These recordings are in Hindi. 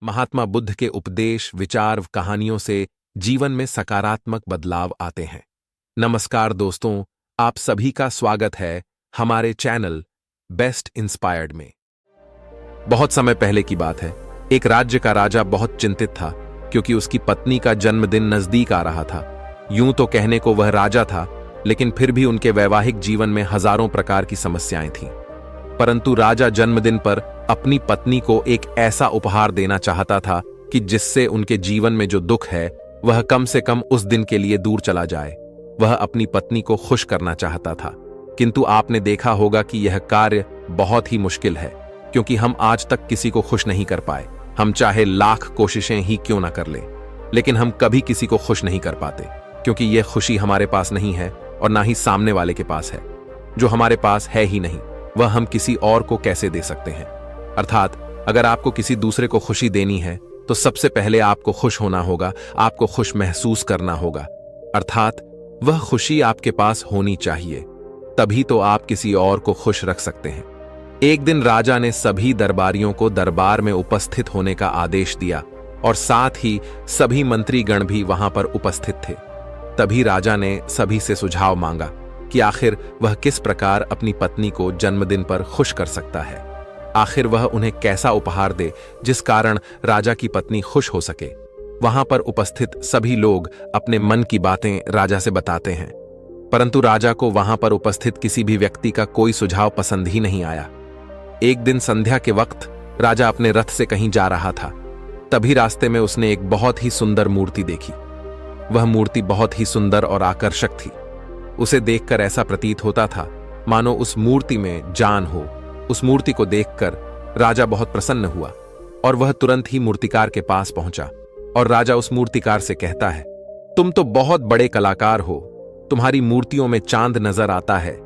महात्मा बुद्ध के उपदेश, विचार, कहानियों से जीवन में सकारात्मक बदलाव आते हैं। नमस्कार दोस्तों, आप सभी का स्वागत है हमारे चैनल बेस्ट इंस्पायर्ड में। बहुत समय पहले की बात है। एक राज्य का राजा बहुत चिंतित था क्योंकि उसकी पत्नी का जन्मदिन नजदीक आ रहा था। यूं तो कहने को वह राजा था, लेकिन फिर भी उनके वैवाहिक जीवन में हजारों प्रकार की समस्याएं थीं। परंतु राजा जन्मदिन पर अपनी पत्नी को एक ऐसा उपहार देना चाहता था कि जिससे उनके जीवन में जो दुख है वह कम से कम उस दिन के लिए दूर चला जाए। वह अपनी पत्नी को खुश करना चाहता था, किंतु आपने देखा होगा कि यह कार्य बहुत ही मुश्किल है, क्योंकि हम आज तक किसी को खुश नहीं कर पाए। हम चाहे लाख कोशिशें ही क्यों ना कर लें, लेकिन हम कभी किसी को खुश नहीं कर पाते, क्योंकि यह खुशी हमारे पास नहीं है और ना ही सामने वाले के पास है। जो हमारे पास है ही नहीं, वह हम किसी और को कैसे दे सकते हैं। अर्थात अगर आपको किसी दूसरे को खुशी देनी है तो सबसे पहले आपको खुश होना होगा, आपको खुश महसूस करना होगा। अर्थात वह खुशी आपके पास होनी चाहिए, तभी तो आप किसी और को खुश रख सकते हैं। एक दिन राजा ने सभी दरबारियों को दरबार में उपस्थित होने का आदेश दिया और साथ ही सभी मंत्रीगण भी वहां पर उपस्थित थे। तभी राजा ने सभी से सुझाव मांगा कि आखिर वह किस प्रकार अपनी पत्नी को जन्मदिन पर खुश कर सकता है। आखिर वह उन्हें कैसा उपहार दे जिस कारण राजा की पत्नी खुश हो सके। वहां पर उपस्थित सभी लोग अपने मन की बातें राजा से बताते हैं, परंतु राजा को वहां पर उपस्थित किसी भी व्यक्ति का कोई सुझाव पसंद ही नहीं आया। एक दिन संध्या के वक्त राजा अपने रथ से कहीं जा रहा था। तभी रास्ते में उसने एक बहुत ही सुंदर मूर्ति देखी। वह मूर्ति बहुत ही सुंदर और आकर्षक थी। उसे देखकर ऐसा प्रतीत होता था मानो उस मूर्ति में जान हो। उस मूर्ति को देखकर राजा बहुत प्रसन्न हुआ और वह तुरंत ही मूर्तिकार के पास पहुंचा और राजा उस मूर्तिकार से कहता है, तुम तो बहुत बड़े कलाकार हो, तुम्हारी मूर्तियों में चांद नजर आता है।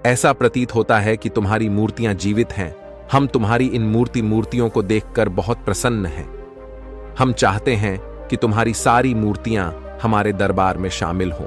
ऐसा प्रतीत होता है कि तुम्हारी मूर्तियां जीवित हैं। हम तुम्हारी इन मूर्तियों को देखकर बहुत प्रसन्न हैं। हम चाहते हैं कि तुम्हारी सारी मूर्तियां हमारे दरबार में शामिल हों।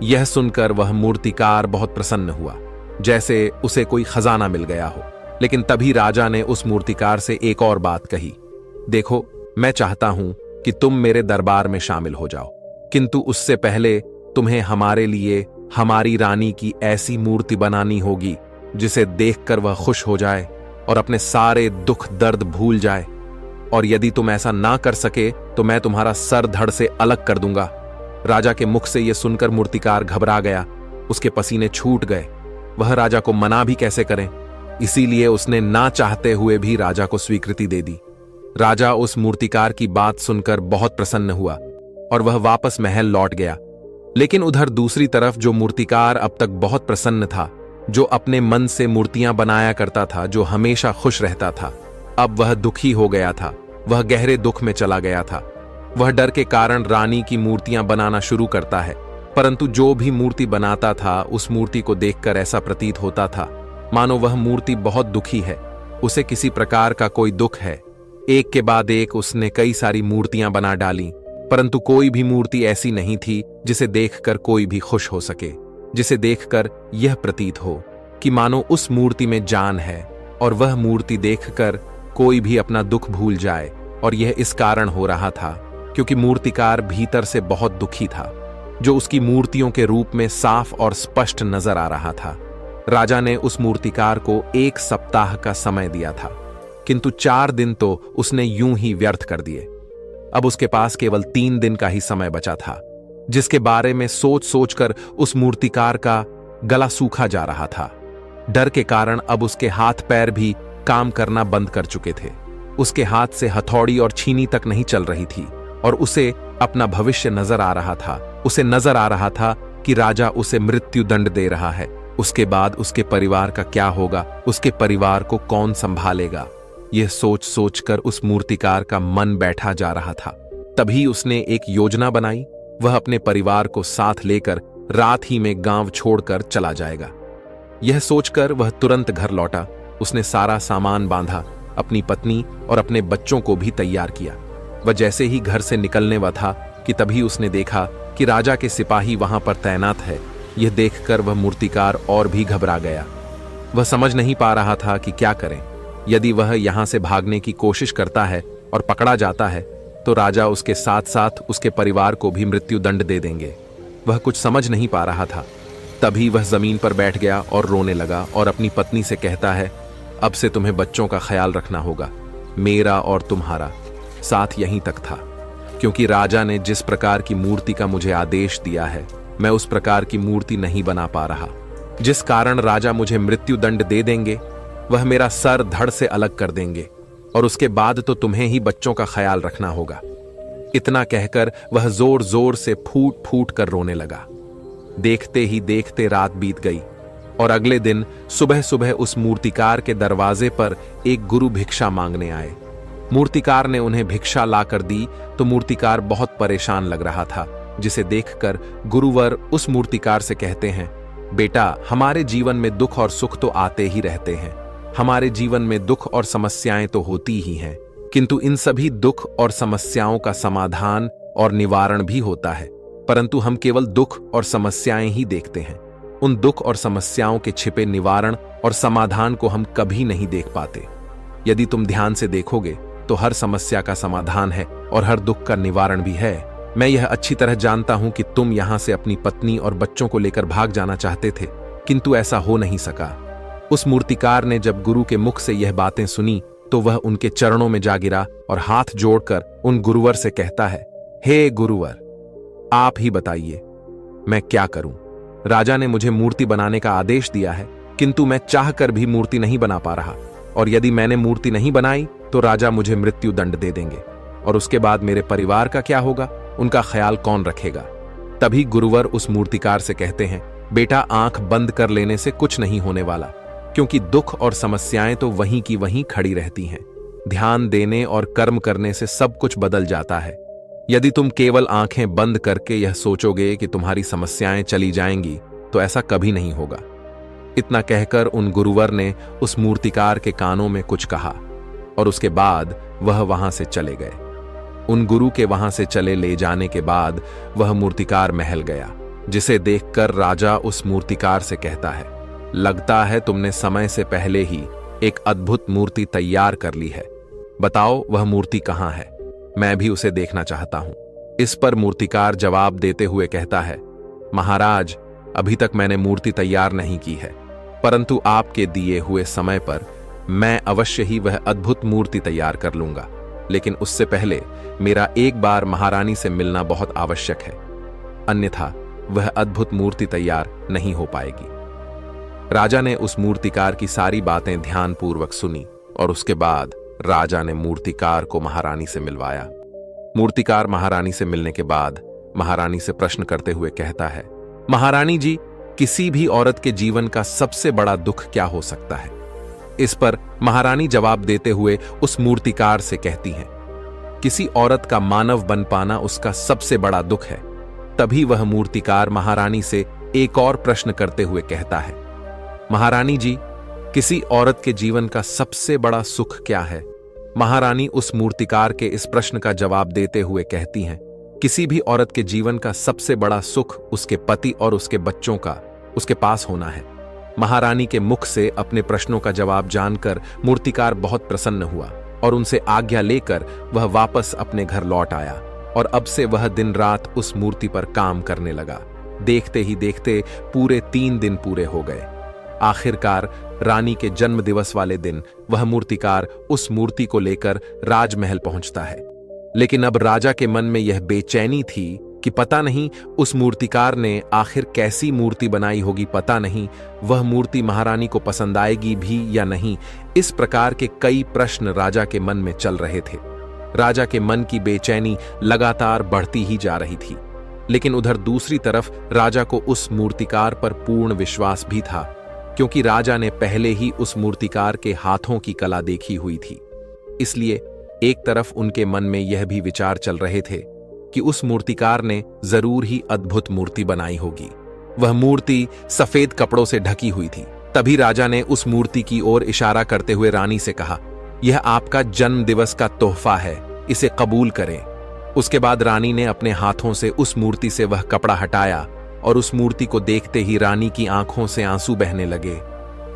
यह सुनकर वह मूर्तिकार बहुत प्रसन्न हुआ, जैसे उसे कोई खजाना मिल गया हो। लेकिन तभी राजा ने उस मूर्तिकार से एक और बात कही, देखो, मैं चाहता हूं कि तुम मेरे दरबार में शामिल हो जाओ, किंतु उससे पहले तुम्हें हमारे लिए हमारी रानी की ऐसी मूर्ति बनानी होगी जिसे देखकर वह खुश हो जाए और अपने सारे दुख दर्द भूल जाए। और यदि तुम ऐसा ना कर सके तो मैं तुम्हारा सर धड़ से अलग कर दूंगा। राजा के मुख से यह सुनकर मूर्तिकार घबरा गया, उसके पसीने छूट गए। वह राजा को मना भी कैसे करें, इसीलिए उसने ना चाहते हुए भी राजा को स्वीकृति दे दी। राजा उस मूर्तिकार की बात सुनकर बहुत प्रसन्न हुआ और वह वापस महल लौट गया। लेकिन उधर दूसरी तरफ जो मूर्तिकार अब तक बहुत प्रसन्न था, जो अपने मन से मूर्तियां बनाया करता था, जो हमेशा खुश रहता था, अब वह दुखी हो गया था। वह गहरे दुख में चला गया था। वह डर के कारण रानी की मूर्तियां बनाना शुरू करता है, परंतु जो भी मूर्ति बनाता था उस मूर्ति को देखकर ऐसा प्रतीत होता था मानो वह मूर्ति बहुत दुखी है, उसे किसी प्रकार का कोई दुख है। एक के बाद एक उसने कई सारी मूर्तियां बना डाली, परंतु कोई भी मूर्ति ऐसी नहीं थी जिसे देखकर कोई भी खुश हो सके, जिसे देखकर यह प्रतीत हो कि मानो उस मूर्ति में जान है और वह मूर्ति देखकर कोई भी अपना दुख भूल जाए। और यह इस कारण हो रहा था क्योंकि मूर्तिकार भीतर से बहुत दुखी था, जो उसकी मूर्तियों के रूप में साफ और स्पष्ट नजर आ रहा था। राजा ने उस मूर्तिकार को 1 सप्ताह का समय दिया था, किंतु 4 दिन तो उसने यूं ही व्यर्थ कर दिए। अब उसके पास केवल 3 दिन का ही समय बचा था, जिसके बारे में सोच सोचकर उस मूर्तिकार का गला सूखा जा रहा था। डर के कारण अब उसके हाथ पैर भी काम करना बंद कर चुके थे। उसके हाथ से हथौड़ी और छीनी तक नहीं चल रही थी और उसे अपना भविष्य नजर आ रहा था। उसे नजर आ रहा था कि राजा उसे मृत्यु दंड दे रहा है। उसके बाद उसके परिवार का क्या होगा, उसके परिवार को कौन संभालेगा। यह सोच सोचकर उस मूर्तिकार का मन बैठा जा रहा था। तभी उसने एक योजना बनाई। वह अपने परिवार को साथ लेकर रात ही में गांव छोड़कर चला जाएगा। यह सोचकर वह तुरंत घर लौटा। उसने सारा सामान बांधा, अपनी पत्नी और अपने बच्चों को भी तैयार किया। वह जैसे ही घर से निकलने वाला था कि तभी उसने देखा कि राजा के सिपाही वहां पर तैनात है। यह देखकर वह मूर्तिकार और भी घबरा गया। वह समझ नहीं पा रहा था कि क्या करें। यदि वह यहां से भागने की कोशिश करता है और पकड़ा जाता है तो राजा उसके साथ साथ उसके परिवार को भी मृत्यु दंड दे देंगे। वह कुछ समझ नहीं पा रहा था। तभी वह जमीन पर बैठ गया और रोने लगा और अपनी पत्नी से कहता है, अब से तुम्हें बच्चों का ख्याल रखना होगा, मेरा और तुम्हारा साथ यहीं तक था, क्योंकि राजा ने जिस प्रकार की मूर्ति का मुझे आदेश दिया है मैं उस प्रकार की मूर्ति नहीं बना पा रहा, जिस कारण राजा मुझे मृत्यु दंड दे देंगे। वह मेरा सर धड़ से अलग कर देंगे और उसके बाद तो तुम्हें ही बच्चों का ख्याल रखना होगा। इतना कहकर वह जोर जोर से फूट फूट कर रोने लगा। देखते ही देखते रात बीत गई और अगले दिन सुबह सुबह उस मूर्तिकार के दरवाजे पर एक गुरु भिक्षा मांगने आए। मूर्तिकार ने उन्हें भिक्षा लाकर दी तो मूर्तिकार बहुत परेशान लग रहा था, जिसे देखकर गुरुवर उस मूर्तिकार से कहते हैं, बेटा, हमारे जीवन में दुख और सुख तो आते ही रहते हैं। हमारे जीवन में दुख और समस्याएं तो होती ही हैं, किंतु इन सभी दुख और समस्याओं का समाधान और निवारण भी होता है, परंतु हम केवल दुख और समस्याएं ही देखते हैं। उन दुख और समस्याओं के छिपे निवारण और समाधान को हम कभी नहीं देख पाते। यदि तुम ध्यान से देखोगे तो हर समस्या का समाधान है और हर दुख का निवारण भी है। मैं यह अच्छी तरह जानता हूं कि तुम यहां से अपनी पत्नी और बच्चों को लेकर भाग जाना चाहते थे, किंतु ऐसा हो नहीं सका। उस मूर्तिकार ने जब गुरु के मुख से यह बातें सुनी तो वह उनके चरणों में जा गिरा और हाथ जोड़कर उन गुरुवर से कहता है, हे गुरुवर, आप ही बताइए मैं क्या करूं। राजा ने मुझे मूर्ति बनाने का आदेश दिया है, किंतु मैं चाहकर भी मूर्ति नहीं बना पा रहा, और यदि मैंने मूर्ति नहीं बनाई तो राजा मुझे मृत्यु दंड दे देंगे, और उसके बाद मेरे परिवार का क्या होगा, उनका ख्याल कौन रखेगा। तभी गुरुवर उस मूर्तिकार से कहते हैं, बेटा, आंख बंद कर लेने से कुछ नहीं होने वाला, क्योंकि दुख और समस्याएं तो वहीं की वहीं खड़ी रहती हैं। ध्यान देने और कर्म करने से सब कुछ बदल जाता है। यदि तुम केवल आंखें बंद करके यह सोचोगे कि तुम्हारी समस्याएं चली जाएंगी तो ऐसा कभी नहीं होगा। इतना कहकर उन गुरुवर ने उस मूर्तिकार के कानों में कुछ कहा और उसके बाद वह वहां से चले गए। उन गुरु के वहां से चले ले जाने के बाद वह मूर्तिकार महल गया, जिसे देखकर राजा उस मूर्तिकार से कहता है, लगता है तुमने समय से पहले ही एक अद्भुत मूर्ति तैयार कर ली है। बताओ वह मूर्ति कहां है, मैं भी उसे देखना चाहता हूं। इस पर मूर्तिकार जवाब देते हुए कहता है, महाराज, अभी तक मैंने मूर्ति तैयार नहीं की है, परंतु आपके दिए हुए समय पर मैं अवश्य ही वह अद्भुत मूर्ति तैयार कर लूंगा, लेकिन उससे पहले मेरा एक बार महारानी से मिलना बहुत आवश्यक है, अन्यथा वह अद्भुत मूर्ति तैयार नहीं हो पाएगी। राजा ने उस मूर्तिकार की सारी बातें ध्यानपूर्वक सुनी और उसके बाद राजा ने मूर्तिकार को महारानी से मिलवाया। मूर्तिकार महारानी से मिलने के बाद महारानी से प्रश्न करते हुए कहता है, महारानी जी, किसी भी औरत के जीवन का सबसे बड़ा दुख क्या हो सकता है। इस पर महारानी जवाब देते हुए उस मूर्तिकार से कहती हैं, किसी औरत का मानव बन पाना उसका सबसे बड़ा दुख है। तभी वह मूर्तिकार महारानी से एक और प्रश्न करते हुए कहता है, महारानी जी, किसी औरत के जीवन का सबसे बड़ा सुख क्या है। महारानी उस मूर्तिकार के इस प्रश्न का जवाब देते हुए कहती हैं, किसी भी औरत के जीवन का सबसे बड़ा सुख उसके पति और उसके बच्चों का उसके पास होना है। महारानी के मुख से अपने प्रश्नों का जवाब जानकर मूर्तिकार बहुत प्रसन्न हुआ और उनसे आज्ञा लेकर वह वापस अपने घर लौट आया और अब से वह दिन रात उस मूर्ति पर काम करने लगा। देखते ही देखते पूरे 3 दिन पूरे हो गए। आखिरकार रानी के जन्म दिवस वाले दिन वह मूर्तिकार उस मूर्ति को लेकर राजमहल पहुंचता है, लेकिन अब राजा के मन में यह बेचैनी थी कि पता नहीं उस मूर्तिकार ने आखिर कैसी मूर्ति बनाई होगी, पता नहीं वह मूर्ति महारानी को पसंद आएगी भी या नहीं। इस प्रकार के कई प्रश्न राजा के मन में चल रहे थे। राजा के मन की बेचैनी लगातार बढ़ती ही जा रही थी, लेकिन उधर दूसरी तरफ राजा को उस मूर्तिकार पर पूर्ण विश्वास भी था, क्योंकि राजा ने पहले ही उस मूर्तिकार के हाथों की कला देखी हुई थी। इसलिए एक तरफ उनके मन में यह भी विचार चल रहे थे कि उस मूर्तिकार ने जरूर ही अद्भुत मूर्ति बनाई होगी। वह मूर्ति सफेद कपड़ों से ढकी हुई थी। तभी राजा ने उस मूर्ति की ओर इशारा करते हुए रानी से कहा, यह आपका जन्म दिवस का तोहफा है, इसे कबूल करें। उसके बाद रानी ने अपने हाथों से उस मूर्ति से वह कपड़ा हटाया और उस मूर्ति को देखते ही रानी की आंखों से आंसू बहने लगे,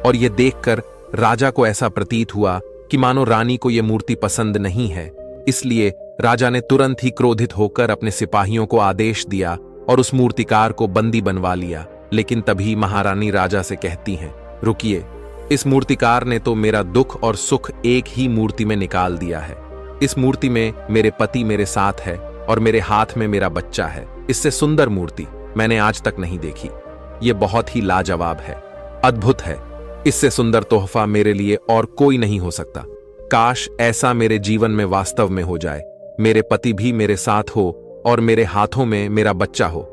और यह देखकर राजा को ऐसा प्रतीत हुआ कि मानो रानी को यह मूर्ति पसंद नहीं है। इसलिए राजा ने तुरंत ही क्रोधित होकर अपने सिपाहियों को आदेश दिया और उस मूर्तिकार को बंदी बनवा लिया। लेकिन तभी महारानी राजा से कहती हैं, रुकिए, इस मूर्तिकार ने तो मेरा दुख और सुख एक ही मूर्ति में निकाल दिया है। इस मूर्ति में मेरे पति मेरे साथ है और मेरे हाथ में मेरा बच्चा है। इससे सुंदर मूर्ति मैंने आज तक नहीं देखी। ये बहुत ही लाजवाब है, अद्भुत है। इससे सुंदर तोहफा मेरे लिए और कोई नहीं हो सकता। काश ऐसा मेरे जीवन में वास्तव में हो जाए। मेरे पति भी मेरे साथ हो और मेरे हाथों में मेरा बच्चा हो।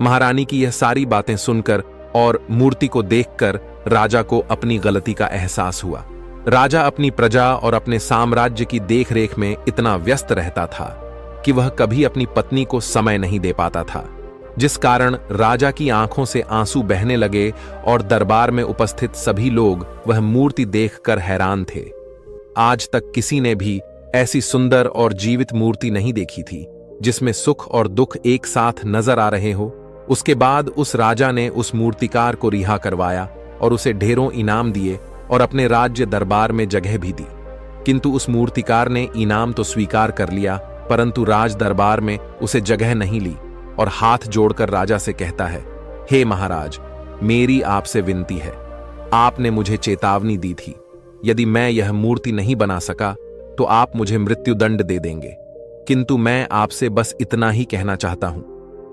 महारानी की यह सारी बातें सुनकर और मूर्ति को देखकर राजा को अपनी गलती का एहसास हुआ। राजा अपनी प्रजा और अपने साम्राज्य की देखरेख में इतना व्यस्त रहता था कि वह कभी अपनी पत्नी को समय नहीं दे पाता था, जिस कारण राजा की आंखों से आंसू बहने लगे और दरबार में उपस्थित सभी लोग वह मूर्ति देखकर हैरान थे। आज तक किसी ने भी ऐसी सुंदर और जीवित मूर्ति नहीं देखी थी जिसमें सुख और दुख एक साथ नजर आ रहे हो। उसके बाद उस राजा ने उस मूर्तिकार को रिहा करवाया और उसे ढेरों इनाम दिए और अपने राज्य दरबार में जगह भी दी। किंतु उस मूर्तिकार ने इनाम तो स्वीकार कर लिया, परंतु राज दरबार में उसे जगह नहीं ली और हाथ जोड़कर राजा से कहता है, हे महाराज, मेरी आपसे विनती है। आपने मुझे चेतावनी दी थी, यदि मैं यह मूर्ति नहीं बना सका तो आप मुझे मृत्युदंड दे देंगे। किंतु मैं आपसे बस इतना ही कहना चाहता हूं,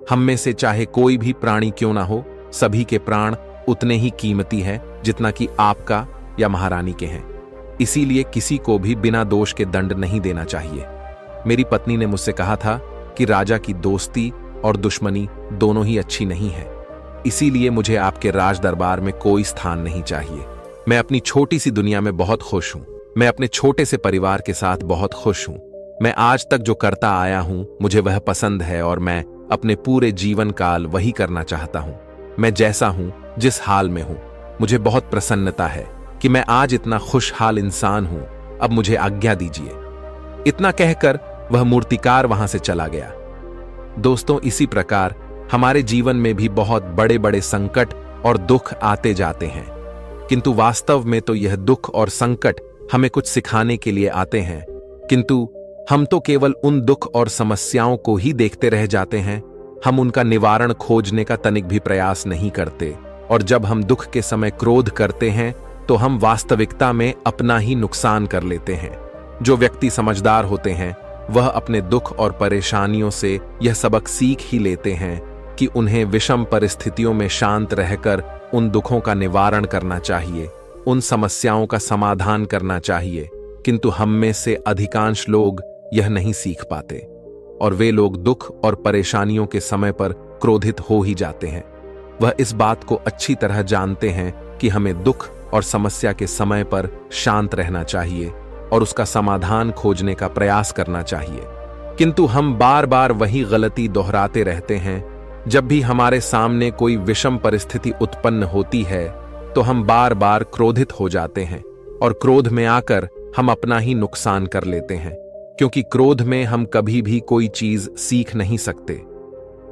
हम में से चाहे कोई भी प्राणी क्यों ना हो, सभी के प्राण उतने ही कीमती हैं जितना कि आपका या महारानी के हैं। इसीलिए किसी को भी बिना दोष के दंड नहीं देना चाहिए। मेरी पत्नी ने मुझसे कहा था कि राजा की दोस्ती और दुश्मनी दोनों ही अच्छी नहीं है, इसीलिए मुझे आपके राज दरबार में कोई स्थान नहीं चाहिए। मैं अपनी छोटी सी दुनिया में बहुत खुश हूं। मैं अपने छोटे से परिवार के साथ बहुत खुश हूं। मैं आज तक जो करता आया हूं मुझे वह पसंद है और मैं अपने पूरे जीवन काल वही करना चाहता हूं। मैं जैसा हूं, जिस हाल में हूं, मुझे बहुत प्रसन्नता है कि मैं आज इतना खुशहाल इंसान हूं। अब मुझे आज्ञा दीजिए। इतना कहकर वह मूर्तिकार वहां से चला गया। दोस्तों, इसी प्रकार हमारे जीवन में भी बहुत बड़े बड़े संकट और दुख आते जाते हैं, किंतु वास्तव में तो यह दुख और संकट हमें कुछ सिखाने के लिए आते हैं। किंतु हम तो केवल उन दुख और समस्याओं को ही देखते रह जाते हैं। हम उनका निवारण खोजने का तनिक भी प्रयास नहीं करते, और जब हम दुख के समय क्रोध करते हैं तो हम वास्तविकता में अपना ही नुकसान कर लेते हैं। जो व्यक्ति समझदार होते हैं वह अपने दुख और परेशानियों से यह सबक सीख ही लेते हैं कि उन्हें विषम परिस्थितियों में शांत रहकर उन दुखों का निवारण करना चाहिए, उन समस्याओं का समाधान करना चाहिए। किंतु हम में से अधिकांश लोग यह नहीं सीख पाते और वे लोग दुख और परेशानियों के समय पर क्रोधित हो ही जाते हैं। वह इस बात को अच्छी तरह जानते हैं कि हमें दुख और समस्या के समय पर शांत रहना चाहिए और उसका समाधान खोजने का प्रयास करना चाहिए, किंतु हम बार बार वही गलती दोहराते रहते हैं। जब भी हमारे सामने कोई विषम परिस्थिति उत्पन्न होती है तो हम बार बार क्रोधित हो जाते हैं और क्रोध में आकर हम अपना ही नुकसान कर लेते हैं, क्योंकि क्रोध में हम कभी भी कोई चीज सीख नहीं सकते।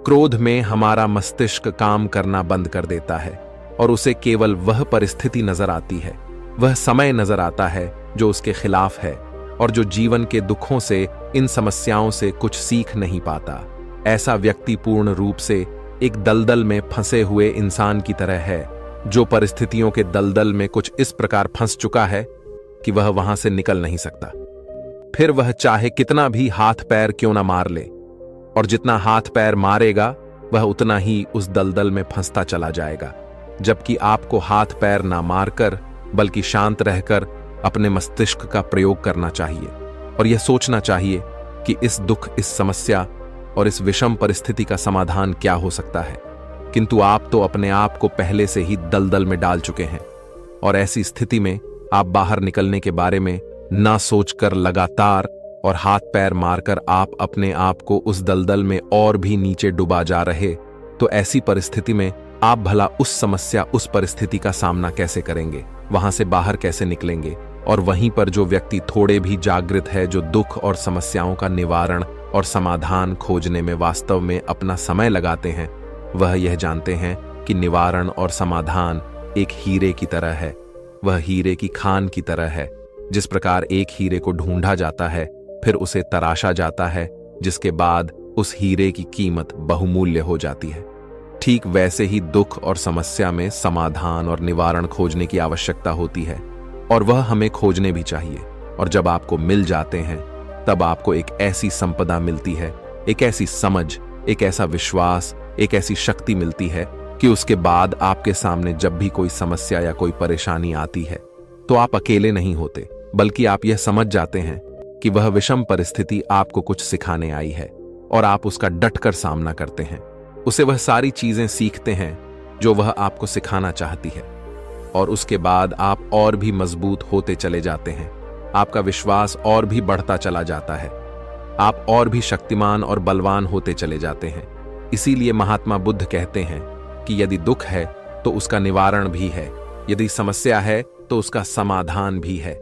क्रोध में हमारा मस्तिष्क काम करना बंद कर देता है और उसे केवल वह परिस्थिति नजर आती है, वह समय नजर आता है जो उसके खिलाफ है और जो जीवन के दुखों से, इन समस्याओं से कुछ सीख नहीं पाता। ऐसा व्यक्ति पूर्ण रूप से एक दलदल में फंसे हुए इंसान की तरह है, जो परिस्थितियों के दलदल में कुछ इस प्रकार फंस चुका है कि वह वहां से निकल नहीं सकता। फिर वह चाहे कितना भी हाथ पैर क्यों ना मार ले, और जितना हाथ पैर मारेगा वह उतना ही उस दलदल में फंसता चला जाएगा। जबकि आपको हाथ पैर ना मारकर बल्कि शांत रहकर अपने मस्तिष्क का प्रयोग करना चाहिए और यह सोचना चाहिए कि इस दुख, इस समस्या और इस विषम परिस्थिति का समाधान क्या हो सकता है। किंतु आप तो अपने आप को पहले से ही दलदल में डाल चुके हैं और ऐसी स्थिति में आप बाहर निकलने के बारे में ना सोचकर लगातार और हाथ पैर मारकर आप अपने आप को उस दलदल में और भी नीचे डुबा जा रहे, तो ऐसी परिस्थिति में आप भला उस समस्या, उस परिस्थिति का सामना कैसे करेंगे, वहां से बाहर कैसे निकलेंगे। और वहीं पर जो व्यक्ति थोड़े भी जागृत है, जो दुख और समस्याओं का निवारण और समाधान खोजने में वास्तव में अपना समय लगाते हैं, वह यह जानते हैं कि निवारण और समाधान एक हीरे की तरह है। वह हीरे की खान की तरह है। जिस प्रकार एक हीरे को ढूंढा जाता है, फिर उसे तराशा जाता है, जिसके बाद उस हीरे की कीमत बहुमूल्य हो जाती है। ठीक वैसे ही दुख और समस्या में समाधान और निवारण खोजने की आवश्यकता होती है, और वह हमें खोजने भी चाहिए। और जब आपको मिल जाते हैं, तब आपको एक ऐसी संपदा मिलती है, एक ऐसी समझ, एक ऐसा विश्वास, एक ऐसी शक्ति मिलती है कि उसके बाद आपके सामने जब भी कोई समस्या या कोई परेशानी आती है, तो आप अकेले नहीं होते, बल्कि आप यह समझ जाते हैं कि वह विषम परिस्थिति आपको कुछ सिखाने आई है, और आप उसका डटकर सामना करते हैं। उसे वह सारी चीजें सीखते हैं जो वह आपको सिखाना चाहती है, और उसके बाद आप और भी मजबूत होते चले जाते हैं। आपका विश्वास और भी बढ़ता चला जाता है, आप और भी शक्तिमान और बलवान होते चले जाते हैं। इसीलिए महात्मा बुद्ध कहते हैं कि यदि दुख है तो उसका निवारण भी है, यदि समस्या है तो उसका समाधान भी है।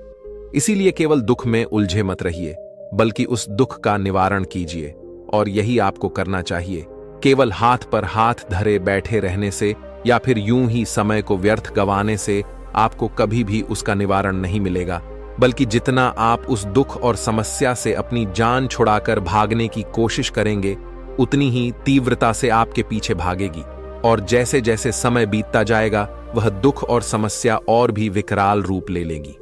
इसीलिए केवल दुख में उलझे मत रहिए, बल्कि उस दुख का निवारण कीजिए, और यही आपको करना चाहिए। केवल हाथ पर हाथ धरे बैठे रहने से या फिर यूं ही समय को व्यर्थ गंवाने से आपको कभी भी उसका निवारण नहीं मिलेगा, बल्कि जितना आप उस दुख और समस्या से अपनी जान छुड़ाकर भागने की कोशिश करेंगे, उतनी ही तीव्रता से आपके पीछे भागेगी। और जैसे जैसे समय बीतता जाएगा, वह दुख और समस्या और भी विकराल रूप ले लेगी,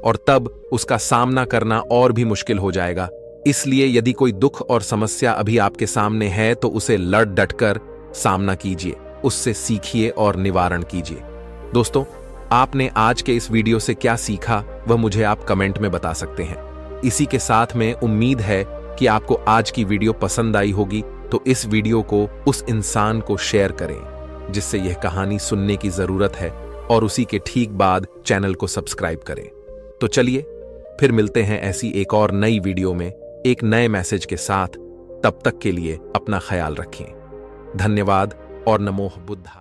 और तब उसका सामना करना और भी मुश्किल हो जाएगा। इसलिए यदि कोई दुख और समस्या अभी आपके सामने है, तो उसे लड़ डटकर सामना कीजिए, उससे सीखिए और निवारण कीजिए। दोस्तों, आपने आज के इस वीडियो से क्या सीखा, वह मुझे आप कमेंट में बता सकते हैं। इसी के साथ में उम्मीद है कि आपको आज की वीडियो पसंद आई होगी, तो इस वीडियो को उस इंसान को शेयर करें जिससे यह कहानी सुनने की जरूरत है, और उसी के ठीक बाद चैनल को सब्सक्राइब करें। तो चलिए फिर मिलते हैं ऐसी एक और नई वीडियो में एक नए मैसेज के साथ। तब तक के लिए अपना ख्याल रखें। धन्यवाद और नमो बुद्धाय।